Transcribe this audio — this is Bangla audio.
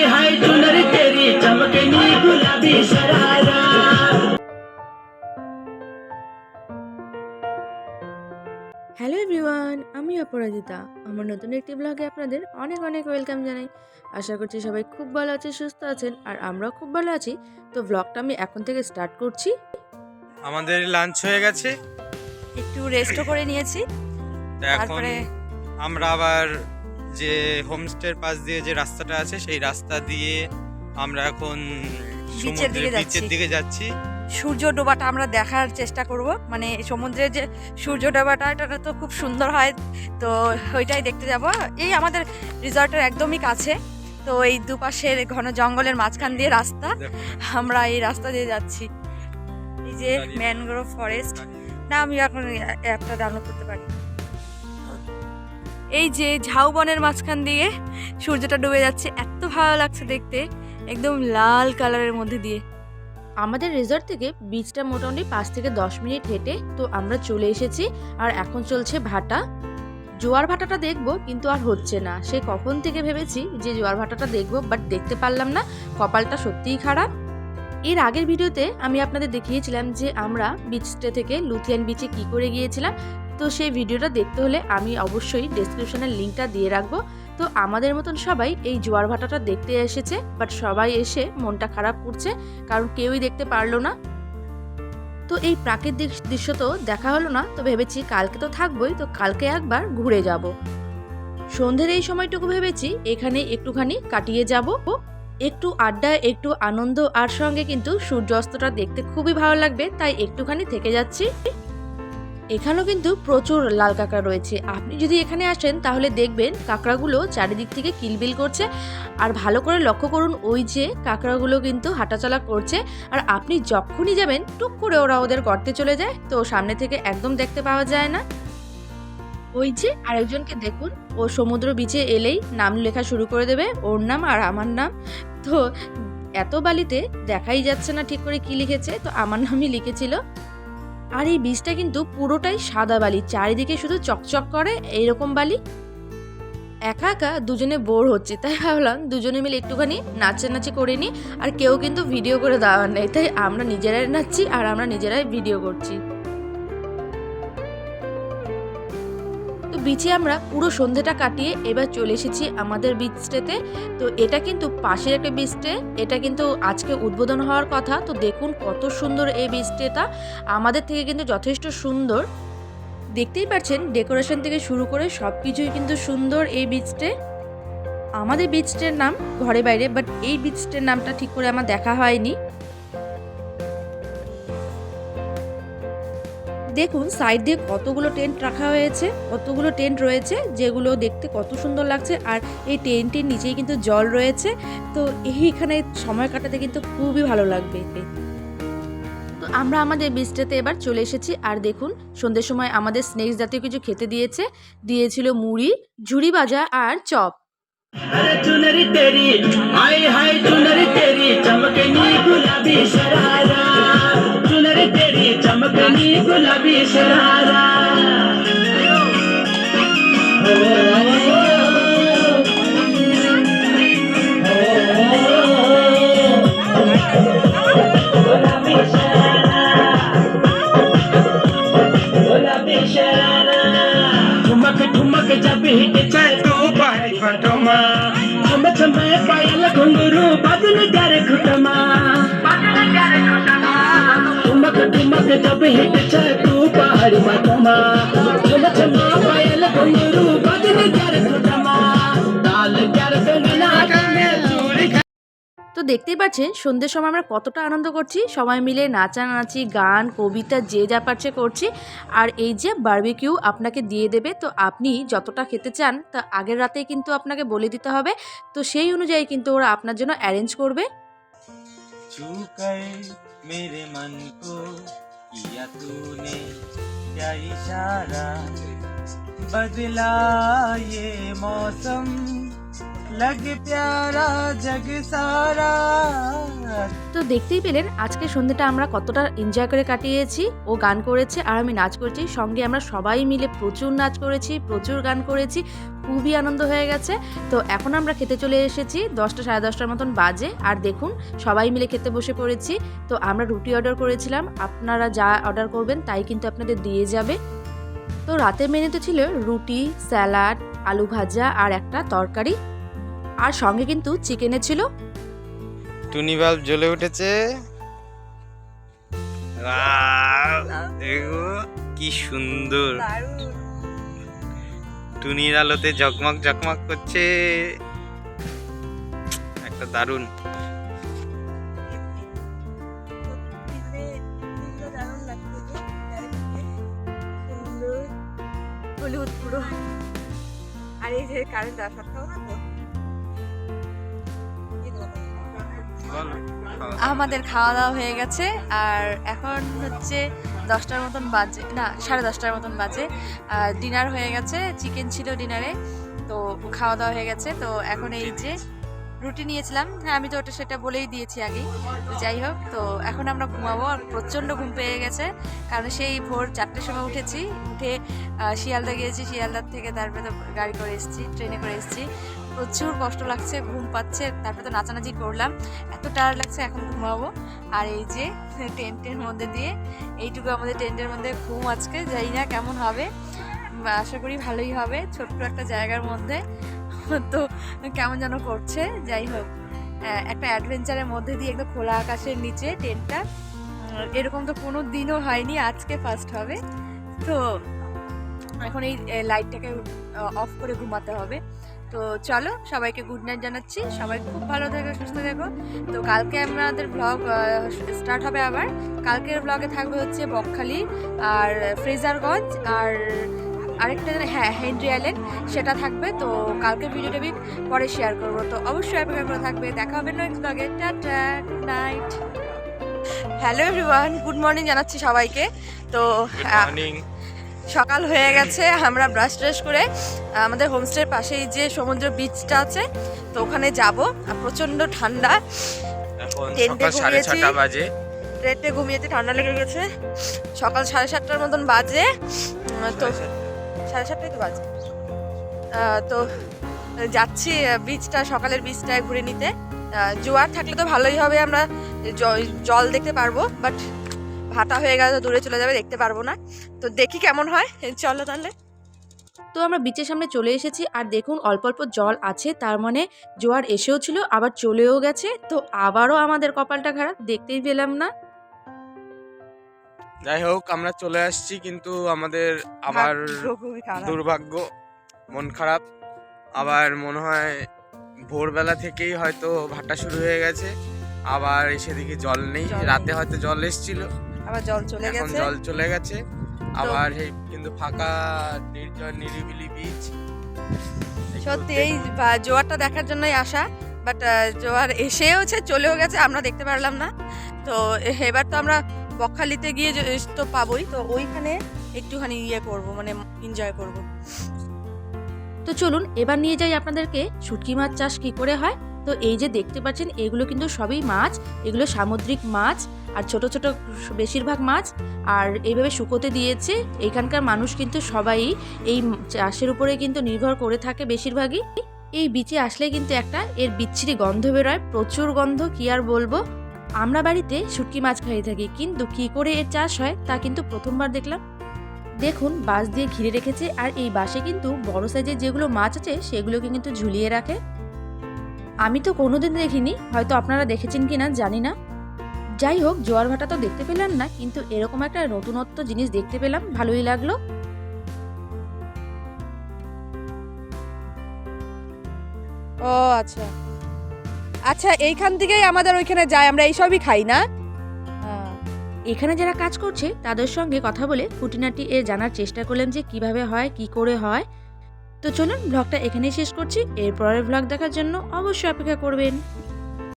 हाय चुनरी तेरी चमकनी गुलाबी शरारा। হ্যালো এভরিওয়ান, আমি অপরাজিতা। আমার নতুন একটি ব্লগে আপনাদের অনেক অনেক ওয়েলকাম জানাই। আশা করছি সবাই খুব ভালো আছেন, সুস্থ আছেন, আর আমরাও খুব ভালো আছি। তো ব্লগটা আমি এখন থেকে স্টার্ট করছি। আমাদের লাঞ্চ হয়ে গেছে, একটু রেস্টও করে নিয়েছি। এখন তারপরে আমরা আবার যে হোমস্টের পাশ দিয়ে যে রাস্তাটা আছে সেই রাস্তা দিয়ে আমরা এখন বিচের দিকে যাচ্ছি। সূর্য ডোবাটা আমরা দেখার চেষ্টা করব, মানে সমুদ্রের যে সূর্য ডোবাটা এটা তো খুব সুন্দর হয়, তো ওইটাই দেখতে যাব। এই আমাদের রিসর্টের একদমই কাছে, তো এই দুপাশের ঘন জঙ্গলের মাঝখান দিয়ে রাস্তা, আমরা এই রাস্তা দিয়ে যাচ্ছি। এই যে ম্যানগ্রোভ ফরেস্ট, না আমি এখন অ্যাপটা ডাউনলোড করতে পারি। এই যে ঝাউবনের মাঝখান দিয়ে সূর্যটা ডুবে যাচ্ছে, এত ভালো লাগছে দেখতে, একদম লাল কালারের মধ্যে দিয়ে। আমাদের রিসর্ট থেকে বিচটা মোটামুটি 5 থেকে 10 মিনিট হেঁটে তো আমরা চলে এসেছি। আর এখন চলছে ভাটা। জোয়ার ভাটাটা দেখবো, কিন্তু আর হচ্ছে না। সে কখন থেকে ভেবেছি যে জোয়ার ভাটাটা দেখবো, বাট দেখতে পারলাম না। কপালটা সত্যিই খারাপ। এর আগের ভিডিওতে আমি আপনাদের দেখিয়েছিলাম যে আমরা বিচটা থেকে লুথিয়ান বিচে কি করে গিয়েছিলাম। তো সেই ভিডিওটা দেখতে হলে আমি অবশ্যই ডেসক্রিপশনের লিঙ্কটা দিয়ে রাখবো। তো আমাদের মতন সবাই এই জোয়ার ভাটাটা দেখতে এসেছে, বাট সবাই এসে মনটা খারাপ করছে, কারণ কেউই দেখতে পারলো না। তো এই প্রাকৃতিক দৃশ্য তো দেখা হলো না, তো ভেবেছি কালকে তো থাকবোই, তো কালকে একবার ঘুরে যাব। সন্ধ্যের এই সময়টুকু ভেবেছি এখানে একটুখানি কাটিয়ে যাব। একটু আড্ডা, একটু আনন্দ, আর সঙ্গে কিন্তু সূর্যাস্তটা দেখতে খুবই ভালো লাগবে, তাই একটুখানি থেকে যাচ্ছি। এখানেও কিন্তু প্রচুর লাল কাঁকড়া রয়েছে। আপনি যদি এখানে আসেন তাহলে দেখবেন কাঁকড়াগুলো চারিদিক থেকে কিলবিল করছে। আর ভালো করে লক্ষ্য করুন, ওই যে কাঁকড়াগুলো কিন্তু হাঁটাচলা করছে, আর আপনি যখনই যাবেন টুক করে ওরা ওদের গর্তে চলে যায়, তো সামনে থেকে একদম দেখতে পাওয়া যায় না। ওই যে আরেকজনকে দেখুন, ও সমুদ্র বিচে এলেই নাম লেখা শুরু করে দেবে, ওর নাম আর আমার নাম। তো এত বালিতে দেখাই যাচ্ছে না ঠিক করে কি লিখেছে, তো আমার নামই লিখেছিল। আর এই বীজটা কিন্তু পুরোটাই সাদা বালি, চারিদিকে শুধু চকচক করে এইরকম বালি। একা একা দুজনে বোর হচ্ছে, তাই ভাবলাম দুজনে মিলে একটুখানি নাচানাচি করে নিই। আর কেউ কিন্তু ভিডিও করে দেওয়ার নেই, তাই আমরা নিজেরাই নাচছি আর আমরা নিজেরাই ভিডিও করছি। তো বিচে আমরা পুরো সন্ধ্যেটা কাটিয়ে এবার চলে এসেছি আমাদের বিচটাতে। তো এটা কিন্তু পাশের একটা বিচটে, এটা কিন্তু আজকে উদ্বোধন হওয়ার কথা। তো দেখুন কত সুন্দর এই বিচটা, আমাদের থেকে কিন্তু যথেষ্ট সুন্দর। দেখতেই পাচ্ছেন ডেকোরেশন থেকে শুরু করে সব কিছুই কিন্তু সুন্দর এই বিচটে। আমাদের বিচটার নাম ঘরে বাইরে, বাট এই বিচটার নামটা ঠিক করে আমার দেখা হয়নি। দেখুন সাইড দিয়ে কতগুলো টেন্ট রাখা হয়েছে, কতগুলো টেন্ট রয়েছে, যেগুলো দেখতে কত সুন্দর লাগছে। আর এই টেন্টের নিচেই কিন্তু জল রয়েছে, তো এইখানে সময় কাটাতে কিন্তু খুবই ভালো লাগবে। তো আমরা আমাদের বিচটাতে এবার চলে এসেছি। আর দেখুন সন্ধ্যের সময় আমাদের স্ন্যাক্স জাতীয় কিছু খেতে দিয়েছিল মুড়ি, ঝুড়ি ভাজা আর চপ। अरे चुनरी तेरी हाय हाय चुनरी तेरी चमकनी गुलाबी शरारा। चुनरी तेरी चमकनी गुलाबी शरारा। गुलाबी शरारा, गुलाबी शरारा। ठुमक ठुमक जब हिट जाए तो बाहर फटमा, छम छम पायल घुंघरू बदन कर घुटमा। ठुमक ठुमक जब हिट जाए तो बाहर फटमा, छम छम पायल घुंघरू बदन कर घुटमा। दाल कर गंगना में चूड़ी। তো দেখতেই পাচ্ছেন সন্ধ্যের সময় আমরা কতটা আনন্দ করছি, সবাই মিলে নাচানাচি, গান, কবিতা যে যা পারছে করছি। আর এই যে বারবিকিউ আপনাকে দিয়ে দেবে, তো আপনি যতটা খেতে চান তা আগের রাতেই কিন্তু আপনাকে বলে দিতে হবে, তো সেই অনুযায়ী কিন্তু ওরা আপনার জন্য অ্যারেঞ্জ করবে। छूकर मेरे मन को किया तूने क्या इशारा, बदला ये मौसम लग प्यारा जग सारा। তো দেখতেই পেলেন আজকে সন্ধ্যাটা আমরা কতটা এনজয় করে কাটিয়েছি। ও গান করেছে আর আমি নাচ করেছি, সঙ্গে আমরা সবাই মিলে প্রচুর নাচ করেছি, প্রচুর গান করেছি, খুবই আনন্দ হয়ে গেছে। তো এখন আমরা খেতে চলে এসেছি, 10টা সাড়ে 10টার মতন বাজে। আর দেখুন সবাই মিলে খেতে বসে পড়েছি। তো আমরা রুটি অর্ডার করেছিলাম, আপনারা যা অর্ডার করবেন তাই কিন্তু আপনাদের দিয়ে যাবে। তো রাতের মেনুতে ছিল রুটি, স্যালাড, আলু ভাজা আর একটা তরকারি, আর সঙ্গে কিন্তু চিকেনের ছিল। টুনি বাল্ব জ্বলে উঠেছে। দেখো কি সুন্দর, টুনির আলোতে ঝকমক ঝকমক করছে, একটা দারুণ। হলুদ পুরো, আর এই যে কারেন্ট আসাটাও না তো। আমাদের খাওয়া দাওয়া হয়ে গেছে, আর এখন হচ্ছে 10টার মতন বাজে, না 10:30টার মতন বাজে। ডিনার হয়ে গেছে, চিকেন ছিল ডিনারে, তো খাওয়া দাওয়া হয়ে গেছে। তো এখন এই যে রুটি নিয়েছিলাম, হ্যাঁ আমি তো ওটা সেটা বলেই দিয়েছি আগেই। তো যাই হোক, তো এখন আমরা ঘুমাবো। আর প্রচণ্ড ঘুম পেয়ে গেছে, কারণ সেই ভোর 4টার সময় উঠেছি, উঠে শিয়ালদা গিয়েছি, শিয়ালদার থেকে তারপরে তো গাড়ি করে এসেছি, ট্রেনে করে এসেছি। প্রচুর কষ্ট লাগছে, ঘুম পাচ্ছে, তারপরে তো নাচানাচি করলাম, এত টায়ার্ড লাগছে, এখন ঘুমাবো। আর এই যে টেন্টের মধ্যে দিয়ে, এইটুকু আমাদের টেন্টের মধ্যে ঘুম আজকে, জানি না কেমন হবে, আশা করি ভালোই হবে। ছোট্ট একটা জায়গার মধ্যে তো কেমন যেন করছে। যাই হোক, একটা অ্যাডভেঞ্চারের মধ্যে দিয়ে একদম খোলা আকাশের নিচে টেন্টটা, এরকম তো কোনো দিনও হয়নি, আজকে ফার্স্ট হবে। তো এখন এই লাইটটাকে অফ করে ঘুমাতে হবে। তো চলো, সবাইকে গুড নাইট জানাচ্ছি, সবাই খুব ভালো থেকো, সুস্থ থেকো। তো কালকে আমাদের ব্লগ স্টার্ট হবে আবার। কালকের ব্লগে থাকবে হচ্ছে বকখালি আর ফ্রেজারগঞ্জ, আর আরেকটা হ্যাঁ হেনরি আইল্যান্ড, সেটা থাকবে। তো কালকের ভিডিওটা আমি পরে শেয়ার করবো, তো অবশ্যই অপেক্ষা করে থাকবে। দেখা হবে নেক্সট ব্লগে। Tata, good night. Hello everyone, good morning জানাচ্ছি সবাইকে। তো সকাল হয়ে গেছে, আমরা ব্রাশ ট্রাশ করে আমাদের হোমস্টের পাশেই যে সমুদ্র বিচটা আছে, তো ওখানে যাব। প্রচণ্ড ঠান্ডা, টেন্টে ঘুমিয়েছি, টেন্টে ঘুমিয়েছি, ঠান্ডা লেগে গেছে। সকাল 7:30টার মতন বাজে, তো 7:30টাই তো বাজে। তো যাচ্ছি বিচটা, সকালের বিচটায় ঘুরে নিতে। জোয়ার থাকলে তো ভালোই হবে, আমরা জল দেখতে পারবো, বাট ভাটা হয়ে গেলে তো দূরে চলে যাবে, দেখতে পারবো না। তো দেখি কেমন হয়, চলো তাহলে। তো আমরা বিচের সামনে চলে এসেছি, আর দেখুন অল্প অল্প জল আছে, তার মানে জোয়ার এসেও ছিল আবার চলেও গেছে। তো আবারও আমাদের কপালটা খারাপ, দেখতেই পেলাম না। যাই হোক, আমরা চলে আসছি, কিন্তু আমাদের আবার দুর্ভাগ্য, মন খারাপ। আবার মনে হয় ভোরবেলা থেকেই হয়তো ভাটা শুরু হয়ে গেছে, আবার সেদিকে জল নেই। রাতে হয়তো জল এসেছিল, আবার জল চলে এখন গেছে, জল চলে গেছে আবার। কিন্তু ফাঁকা নির্জন নিরিবিলি বিচ। সত্যি এই জোয়ারটা দেখার জন্যই আসা, বাট জোয়ার এসেওছে, চলেও গেছে, আমরা দেখতে পারলাম না। তো এবার তো আমরা বকখালিতে গিয়ে তো পাবোই, তো ওইখানে একটুখানি ইয়ে করব, মানে এনজয় করব। তো চলুন এবার নিয়ে যাই আপনাদেরকে শুটকি মাছ চাষ কি করে হয়। তো এই যে দেখতে পাচ্ছেন, এগুলো কিন্তু সবই মাছ, এগুলো সামুদ্রিক মাছ, আর ছোট ছোট বেশিরভাগ মাছ, আর এইভাবে শুকোতে দিয়েছে। এখানকার মানুষ কিন্তু সবাই এই চাষের উপরে কিন্তু নির্ভর করে থাকে বেশিরভাগই। এই বিচে আসলে কিন্তু একটা এর বিচ্ছিরি গন্ধ বেরোয়, প্রচুর গন্ধ, কি আর বলবো। আমরা বাড়িতে শুটকি মাছ খাইয়ে থাকি, কিন্তু কি করে এর চাষ হয় তা কিন্তু প্রথমবার দেখলাম। দেখুন বাঁশ দিয়ে ঘিরে রেখেছে, আর এই বাঁশে কিন্তু বড় সাইজের যেগুলো মাছ আছে সেগুলোকে কিন্তু ঝুলিয়ে রাখে। আমি তো কোনোদিন দেখিনি, হয়তো আপনারা দেখেছেন কিনা জানি না। যাই হোক, জোয়ার ভাটা তো দেখতে পেলাম না, কিন্তু এরকম একটা নতুনত্ব জিনিস দেখতে পেলাম, ভালোই লাগলো। ও আচ্ছা আচ্ছা, এইখান থেকেই আমাদের ওইখানে যায়, আমরা এইসবই খাই না। এখানে যারা কাজ করছে তাদের সঙ্গে কথা বলে খুঁটিনাটি জানার চেষ্টা করলাম যে কিভাবে হয়, কি করে হয়। তো চলুন ব্লগটা এখানেই শেষ করছি, এরপরের ব্লগ দেখার জন্য অবশ্যই অপেক্ষা করবেন।